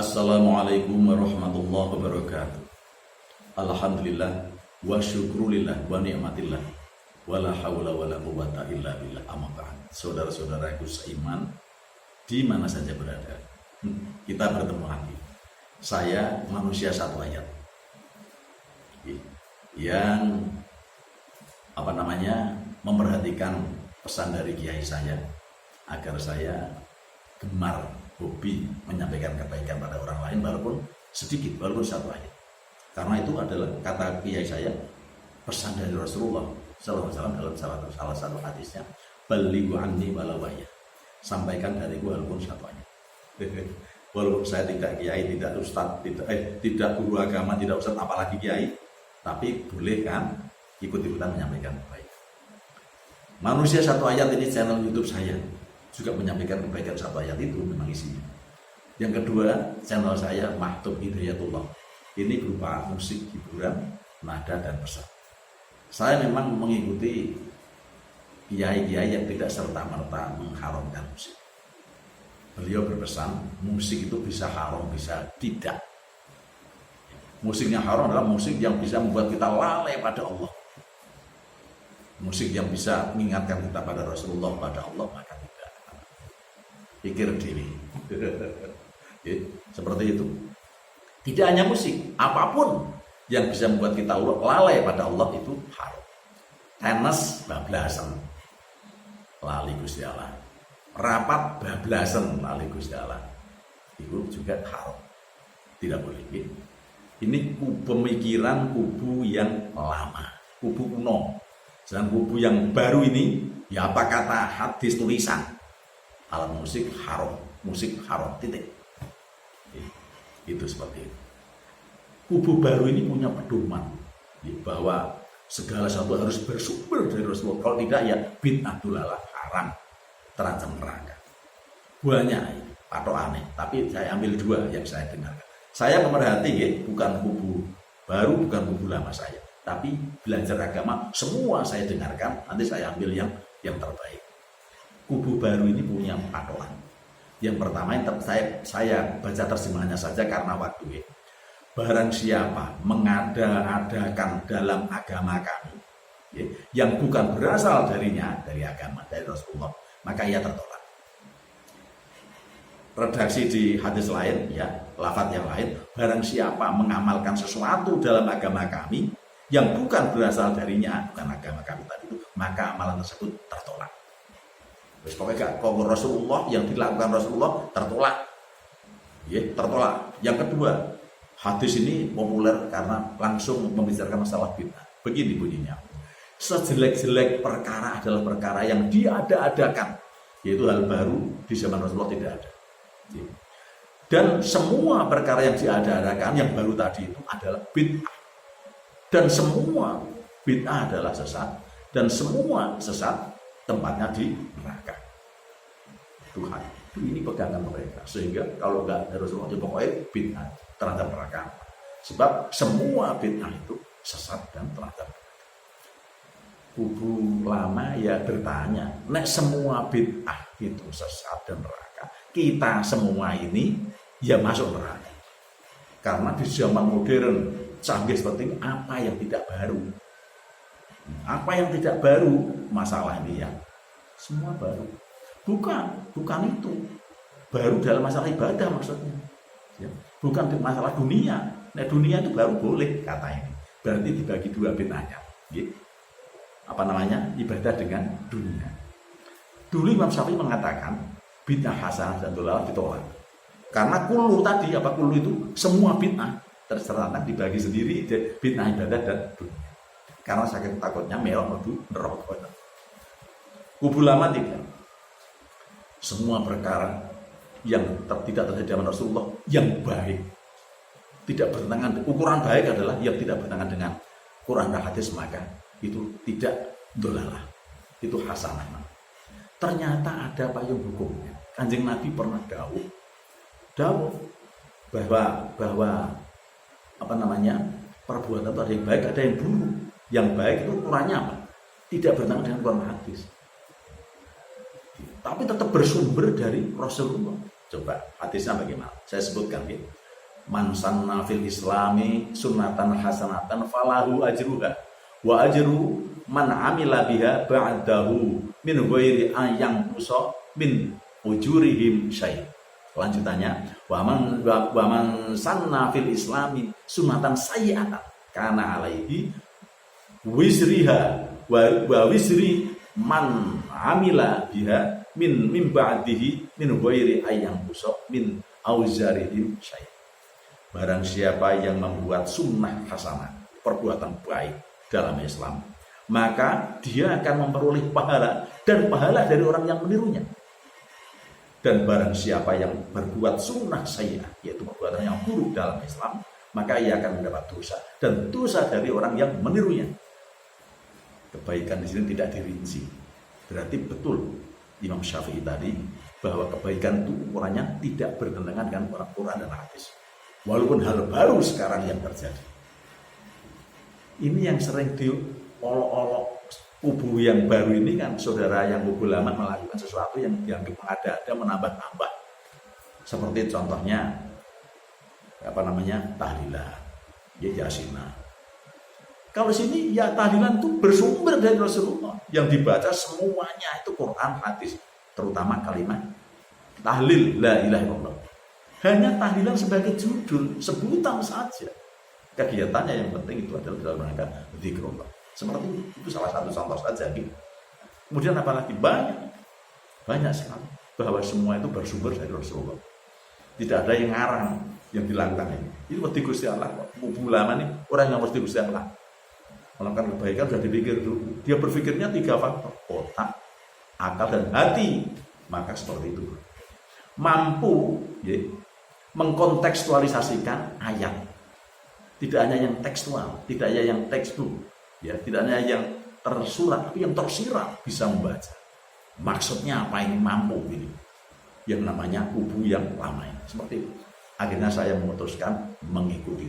Assalamualaikum warahmatullahi wabarakatuh. Alhamdulillah wa syukrulillah wa ni'matillah wa la hawla wa la quwwata illa billah. Amma ba'd. Saudara-saudaraku seiman di mana saja berada, kita bertemu lagi. Saya manusia satu ayat yang memperhatikan pesan dari kiai saya agar saya gemar hobi menyampaikan kebaikan pada orang lain walaupun sedikit, walaupun satu ayat. Karena itu adalah kata kiai saya, pesan dari Rasulullah SAW dalam salah satu hadisnya, balighu anni walau ayat, sampaikan dariku walaupun satu ayat. Walaupun saya tidak kiai, tidak ustaz, tidak guru agama, tidak ustaz, apalagi kiai, tapi boleh kan ikut-ikutan menyampaikan kebaikan. Manusia satu ayat ini channel YouTube saya juga menyampaikan kebaikan satu ayat itu memang isinya. Yang kedua, channel saya Mahtub Hidayatullah. Ini berupa musik, hiburan, nada dan pesan. Saya memang mengikuti kiai-kiai yang tidak serta-merta mengharamkan musik. Beliau berpesan, musik itu bisa haram, bisa tidak. Musik yang haram adalah musik yang bisa membuat kita lalai pada Allah. Musik yang bisa mengingatkan kita pada Rasulullah, pada Allah, maka tidak. Pikir diri. Seperti itu. Tidak hanya musik, apapun yang bisa membuat kita lalai pada Allah itu haram. Tenis bablasan, lali Gusti Allah. Rapat bablasan, lali Gusti Allah. Itu juga haram. Tidak boleh. Ini pemikiran kubu yang lama, kubu kuno. Dan kubu yang baru ini, ya apa kata hadis tulisan, alat musik haram, titik. Itu seperti itu. Kubu baru ini punya pedoman bahwa segala sesuatu harus bersumber dari Rasulullah. Kalau tidak ya bid'ah dolalah, haram, terancam neraka. Banyak atau aneh, tapi saya ambil dua yang saya dengarkan. Saya memerhati bukan kubu baru, bukan kubu lama saya, tapi belajar agama semua saya dengarkan. Nanti saya ambil yang terbaik. Kubu baru ini punya patokan. Yang pertama yang saya baca terjemahannya saja karena waktu. Barang siapa mengada-adakan dalam agama kami yang bukan berasal darinya, dari agama, dari Rasulullah, maka ia tertolak. Redaksi di hadis lain, lafaz yang lain, barang siapa mengamalkan sesuatu dalam agama kami yang bukan berasal darinya, bukan agama kami tadi itu, maka amalan tersebut tertolak. Terus pokoknya kalau Rasulullah yang dilakukan Rasulullah tertolak. Tertolak. Yang kedua, hadis ini populer karena langsung membicarakan masalah bid'ah. Begini bunyinya. Sejelek-jelek perkara adalah perkara yang diada-adakan, yaitu hal baru di zaman Rasulullah tidak ada. Dan semua perkara yang diada-adakan yang baru tadi itu adalah bid'ah. Dan semua bid'ah adalah sesat, dan semua sesat tempatnya di neraka. Tuhan, ini pegangan mereka. Sehingga kalau nggak dari Rasulullah, pokoknya bid'ah terancam neraka. Sebab semua bid'ah itu sesat dan terancam neraka. Kubu lama ya bertanya, nek semua bid'ah itu sesat dan neraka, kita semua ini ya masuk neraka. Karena di zaman modern canggih seperti ini, apa yang tidak baru? Apa yang tidak baru? Masalah ini ya semua baru. Bukan itu. Baru dalam masalah ibadah maksudnya. Bukan masalah dunia. Nah, dunia itu baru boleh kata ini. Berarti dibagi dua bid'ahnya. Ibadah dengan dunia. Dulu Imam Syafi'i mengatakan bid'ah hasanah dan dhalalah ditolak. Karena kullu tadi, kullu itu semua bid'ah terserah dibagi sendiri bid'ah ibadah dan dunia. Karena sakit takutnya merah menuju neraka. Kubu lama tidak. Semua perkara yang tidak terjadi zaman Rasulullah yang baik tidak bertentangan. Ukuran baik adalah yang tidak bertentangan dengan Quran dan hadis, maka itu tidak dhalalah. Itu hasanah. Ternyata ada payung hukumnya. Kanjeng Nabi pernah dawuh bahwa perbuatan itu ada yang baik, ada yang buruk. Yang baik itu ukurannya apa? Tidak bertentangan dengan Quran hadis, tapi tetap bersumber dari Rasulullah. Coba hadisnya bagaimana? Saya sebutkan gitu. Man sanna fil islami sunnatan hasanatan falahu ajruha wa ajru man amila biha ba'dahu min ghairi ayang kuso min ujurihim syai'. Lanjutannya, wa man sanna fil islami sunnatan sayyi'atan kana alaihi wisriha wa wisri man amila biha min ba'dihi min ghairi ayang kuso min auzarihim syai'. Barang siapa yang membuat sunnah hasanah, perbuatan baik dalam Islam, maka dia akan memperoleh pahala dan pahala dari orang yang menirunya. Dan barang siapa yang berbuat sunnah sayyi'ah, yaitu perbuatan yang buruk dalam Islam, maka ia akan mendapat dosa dan dosa dari orang yang menirunya. Kebaikan di sini tidak dirinci. Berarti betul Imam Syafi'i tadi bahwa kebaikan itu ukurannya tidak bertentangan dengan Quran dan hadis. Walaupun hal baru sekarang yang terjadi. Ini yang sering diolok-olok kubu yang baru ini kan, saudara yang kubu lama melakukan sesuatu yang dianggap mengada-ada, menambah-tambah. Seperti contohnya tahlilan, yasina. Kalau sini ya tahlilan itu bersumber dari Rasulullah, yang dibaca semuanya itu Quran, hadis, terutama kalimat tahlil la ilaha illallah. Hanya tahlilan sebagai judul, sebutan saja. Kegiatannya yang penting itu adalah dalam rangka zikrullah. Seperti itu salah satu contoh saja gitu. Kemudian apalagi banyak sekali bahwa semua itu bersumber dari Rasulullah. Tidak ada yang ngarang yang dilakukan ini. Ini wedi Gusti Allah. Ulama ini orang yang wedi Gusti Allah. Melakukan kebaikan sudah dipikir dulu. Dia berpikirnya 3 faktor: otak, akal, dan hati. Maka seperti itu. Mampu ya, mengkontekstualisasikan ayat. Tidak hanya yang tekstual, tidak hanya yang textbook, ya, tidak hanya yang tersurat, tapi yang tersirat bisa membaca. Maksudnya apa ini mampu ini? Yang namanya kubu yang lama ini. Seperti itu. Akhirnya saya memutuskan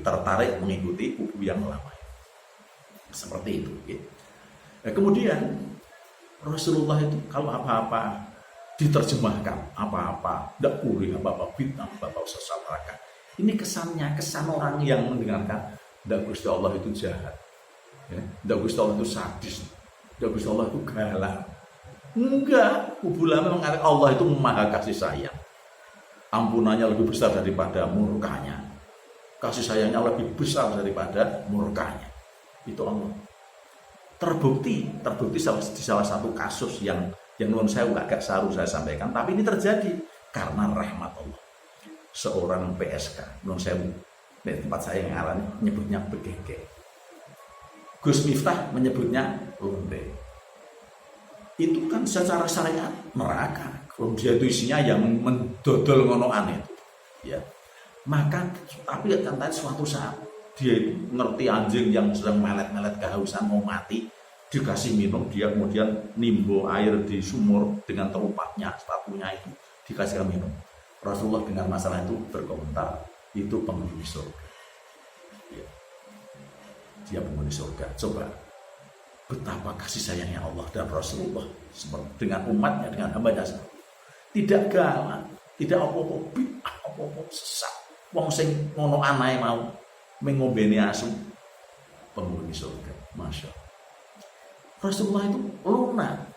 tertarik mengikuti kubu yang lama ini. Seperti itu. Ya. Nah, kemudian Rasulullah itu kalau apa-apa diterjemahkan, apa-apa tidak boleh, apa-apa bid'ah, apa-apa sesat neraka. Ini kesan orang yang mendengarkan, tidak Gusti Allah itu jahat, tidak Gusti Allah itu sadis, tidak Gusti Allah itu galak. Enggak, kubu lama mengatakan Allah itu maha kasih sayang, ampunannya lebih besar daripada murkanya, kasih sayangnya lebih besar daripada murkanya. Itu Allah. Terbukti di salah satu kasus yang menurut saya agak saru saya sampaikan, tapi ini terjadi karena rahmat Allah. Seorang PSK, menurut saya di tempat saya yang alami menyebutnya begege, Gus Miftah menyebutnya londe. Itu kan secara syariat neraka. Kalau dia itu isinya yang mendodol ngonoan itu, ya. Maka tapi katanya suatu saat dia itu ngerti anjing yang sedang melet-melet kehausan mau mati, dikasih minum, dia kemudian nimbo air di sumur dengan telupaknya, sepatunya itu dikasihkan minum. Rasulullah dengan masalah itu berkomentar, itu penghuni surga. Ya. Dia penghuni surga. Coba betapa kasih sayangnya Allah dan Rasulullah dengan umatnya, dengan hambanya. Tidak galak, tidak apa-apa bid'ah, apa-apa sesat. Wong sing ngono anae mau mengombeni asu, penghuni surga. Masya Allah. Rasulullah itu lunak,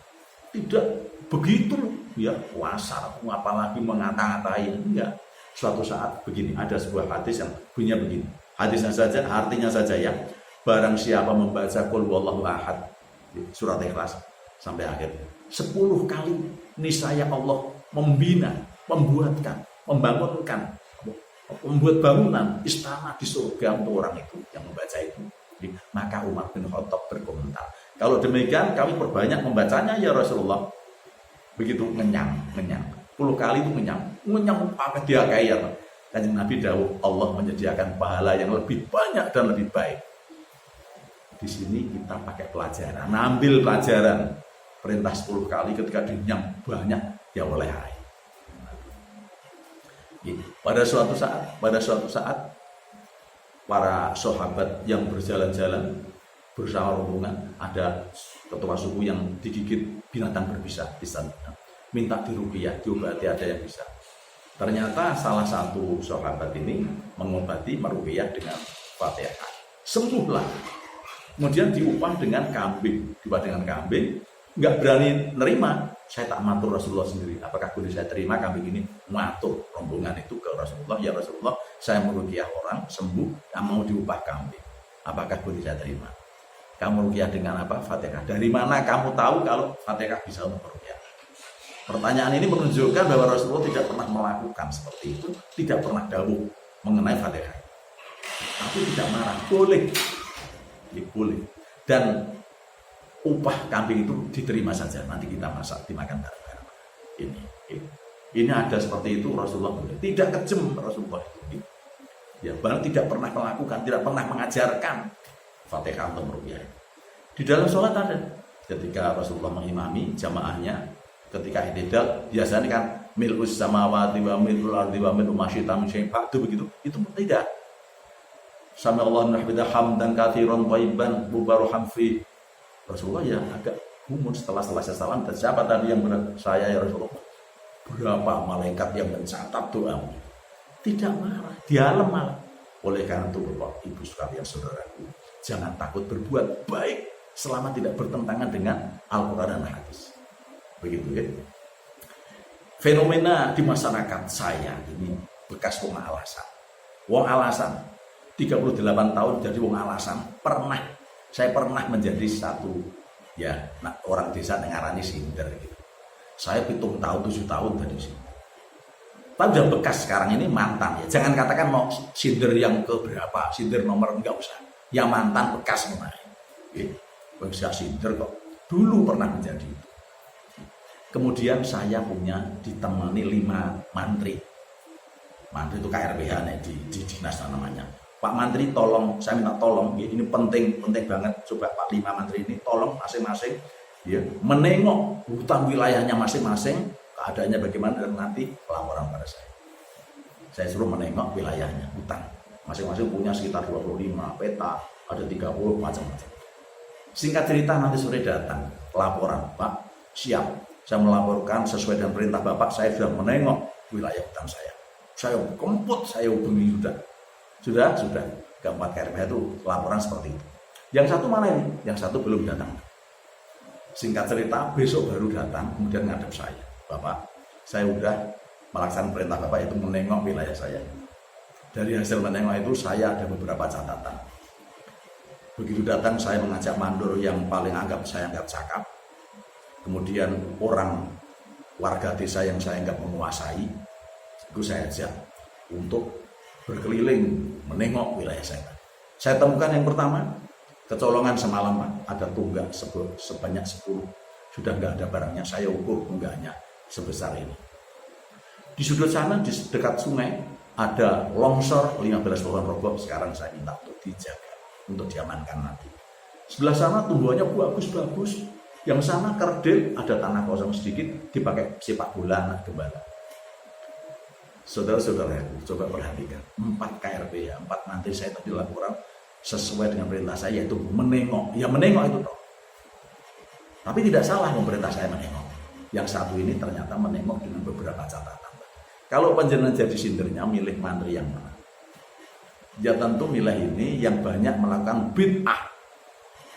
tidak begitu ya wasar, apalagi mengata-ngatain, enggak. Suatu saat begini, ada sebuah hadis yang bunyinya begini, hadisnya saja, artinya saja ya, barang siapa membaca qul huwallahu ahad surat Ikhlas sampai akhir 10 kali, niscaya Allah membina, membangunkan, membuat bangunan istana di surga untuk orang itu yang membaca itu. Maka Umar bin Khattab berkomentar, kalau demikian kami perbanyak membacanya ya Rasulullah. Begitu ngenyang 10 kali itu ngenyang apa dia kaya. Kanjeng Nabi dawuh, Allah menyediakan pahala yang lebih banyak dan lebih baik. Di sini kita pakai pelajaran, ambil pelajaran. Perintah 10 kali ketika dinyang banyak ya oleh air. Pada suatu saat para sahabat yang berjalan-jalan bersama rombongan, ada ketua suku yang digigit binatang berbisa di sana, minta diruqyah, diobati, ada yang bisa. Ternyata salah satu sahabat ini mengobati meruqyah dengan Fatihah. Sembuhlah. Kemudian diupah dengan kambing. Diupah dengan kambing, nggak berani nerima. Saya tak matur Rasulullah sendiri. Apakah boleh saya terima kambing ini? Matur rombongan itu ke Rasulullah. Ya Rasulullah, saya meruqyah orang sembuh, yang mau diupah kambing. Apakah boleh saya terima? Kamu ruqyah dengan apa? Fatihah. Dari mana kamu tahu kalau Fatihah bisa untuk meruqyah? Pertanyaan ini menunjukkan bahwa Rasulullah tidak pernah melakukan seperti itu, tidak pernah dawuh mengenai Fatihah. Tapi tidak marah, boleh. Ya, boleh. Dan upah kambing itu diterima saja, nanti kita masak, dimakan bareng-bareng. Ini ada seperti itu Rasulullah boleh. Tidak kejem Rasulullah itu. Ya, bahkan tidak pernah melakukan, tidak pernah mengajarkan Fatihah untuk meruqyah. Di dalam sholat ada, ketika Rasulullah mengimami jamaahnya, ketika i'tidal biasanya kan mil'us samawati wa mil'ul ardi wa mil'u ma syi'a min syai'in ba'du begitu. Itu tidak. Sami Allahu liman hamidah hamdan katsiran thayyiban mubarakan fi. Rasulullah ya agak gumun setelah selesai salam, dan siapa tadi yang benar? Saya ya Rasulullah. Berapa malaikat yang mencatat doamu? Tidak marah, dialem malah. Oleh karena itu Bapak Ibu sekalian saudaraku, jangan takut berbuat baik selama tidak bertentangan dengan Al-Quran dan hadis. Begitu ya. Fenomena di masyarakat saya ini bekas wong alasan. Wong alasan 38 tahun jadi wong alasan. Saya pernah menjadi satu ya orang desa ngarani sinter gitu. Saya 7 tahun 7 tahun tadi sini. Tapi udah bekas sekarang ini mantan ya. Jangan katakan mau sinter yang ke berapa, sinter nomor enggak usah. Yang mantan bekas kemarin. Bisa sinter kok. Dulu pernah menjadi itu. Kemudian saya punya ditemani 5 mantri. Mantri itu KRBH nih, di dinas namanya. Pak Mantri tolong, saya minta tolong, ini penting banget. Coba Pak 5 mantri ini tolong masing-masing ya, menengok hutan wilayahnya masing-masing, keadaannya bagaimana, dan nanti laporan pada saya. Saya suruh menengok wilayahnya, hutan. Masing-masing punya sekitar 25 peta, ada 30 macam-macam. Singkat cerita nanti sore datang, laporan, Pak, siap. Saya melaporkan sesuai dengan perintah Bapak, saya sudah menengok wilayah hutan saya. Saya kemput, saya hubungi sudah. Keempat KRBH itu laporan seperti itu. Yang satu mana ini? Yang satu belum datang. Singkat cerita, besok baru datang, kemudian ngadep saya. Bapak, saya sudah melaksanakan perintah Bapak itu menengok wilayah saya. Dari hasil menengok itu saya ada beberapa catatan. Begitu datang saya mengajak mandor yang paling saya anggap cakap. Kemudian orang warga desa yang saya anggap menguasai, itu saya ajak untuk berkeliling menengok wilayah saya. Saya temukan yang pertama, kecolongan semalam Pak, ada tunggak sebanyak 10. Sudah nggak ada barangnya, saya ukur tunggaknya sebesar ini. Di sudut sana, di dekat sungai, ada longsor 15 pohon roboh, sekarang saya minta untuk dijaga, untuk diamankan nanti. Sebelah sana tumbuhannya bagus-bagus, yang sana kerdil, ada tanah kosong sedikit, dipakai sepak bola anak gembala. Saudara-saudara, coba perhatikan 4 KRB ya, 4 nanti saya tadi laporan sesuai dengan perintah saya, yaitu menengok. Ya menengok itu toh. Tapi tidak salah pemerintah saya menengok. Yang satu ini ternyata menengok dengan beberapa catatan. Kalau panjenengan jadi sindernya, milih mantri yang mana? Ya tentu milih ini yang banyak melakukan bid'ah,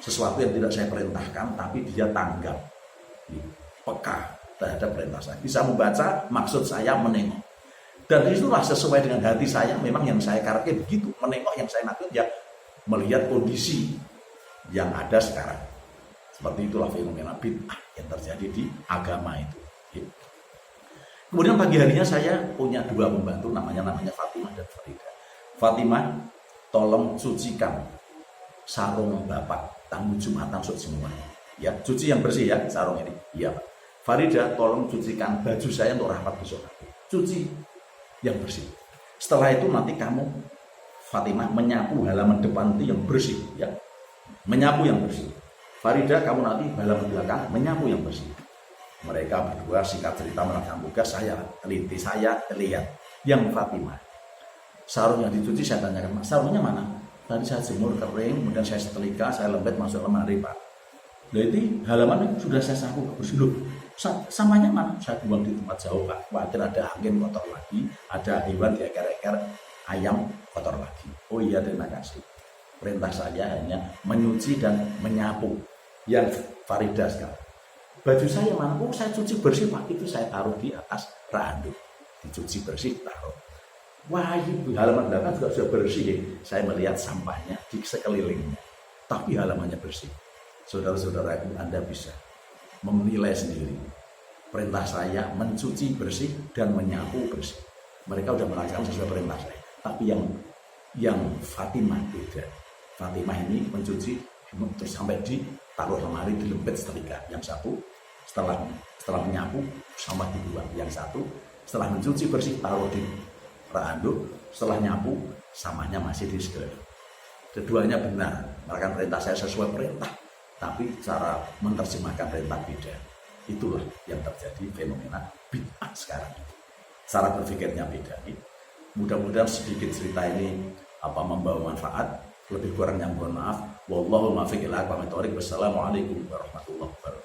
sesuatu yang tidak saya perintahkan, tapi dia tanggap, peka terhadap perintah saya. Bisa membaca maksud saya menengok. Dan itulah sesuai dengan hati saya, memang yang saya karakter begitu. Menengok yang saya maksud ya melihat kondisi yang ada sekarang. Seperti itulah fenomena bid'ah yang terjadi di agama itu. Kemudian pagi harinya saya punya 2 pembantu, namanya Fatimah dan Farida. Fatimah, tolong cucikan sarung Bapak, tangguh Jumatan semua. Ya, cuci yang bersih ya sarung ini. Iya Pak. Farida, tolong cucikan baju saya untuk rapat besok. Cuci yang bersih. Setelah itu nanti kamu Fatimah menyapu halaman depan itu yang bersih ya. Menyapu yang bersih. Farida, kamu nanti halaman belakang menyapu yang bersih. Mereka berdua singkat cerita melakukan tugas, saya teliti, saya lihat. Yang Fatimah, sarung yang dicuci saya tanyakan, Mas, sarungnya mana? Tadi saya jemur kering, kemudian saya setrika, saya lembet masuk lemari Pak. Jadi halaman sudah saya sapu bersih. Sampahnya mana? Saya buang di tempat jauh, Pak. Khawatir ada angin kotor lagi, ada hewan dieker-eker, ayam kotor lagi. Oh iya, terima kasih. Perintah saya hanya menyuci dan menyapu. Yang Farida sekarang. Baju saya mana? Oh, saya cuci bersih, Pak. Itu saya taruh di atas randuk. Dicuci bersih, taruh. Wah, itu halaman belakang juga sudah bersih. Saya melihat sampahnya di sekelilingnya. Tapi halamannya bersih. Saudara-saudara, Anda bisa menilai sendiri. Perintah saya mencuci bersih dan menyapu bersih. Mereka sudah melakukan sesuai perintah saya. Tapi yang Fatimah beda. Fatimah ini mencuci terus sampai ditaruh lemari, dilempit setrika. Yang satu setelah menyapu sama dibuang. Yang satu setelah mencuci bersih taruh di randuk. Setelah nyapu samanya masih di sekeliling. Keduanya benar, melakukan perintah saya sesuai perintah. Tapi cara menerjemahkan perintah beda. Itulah yang terjadi fenomena bid'ah sekarang. Cara berpikirnya beda. Mudah-mudahan sedikit cerita ini membawa manfaat. Lebih kurangnya mohon maaf. Wallahul muwaffiq ila aqwamit thoriq. Wassalamualaikum warahmatullahi wabarakatuh.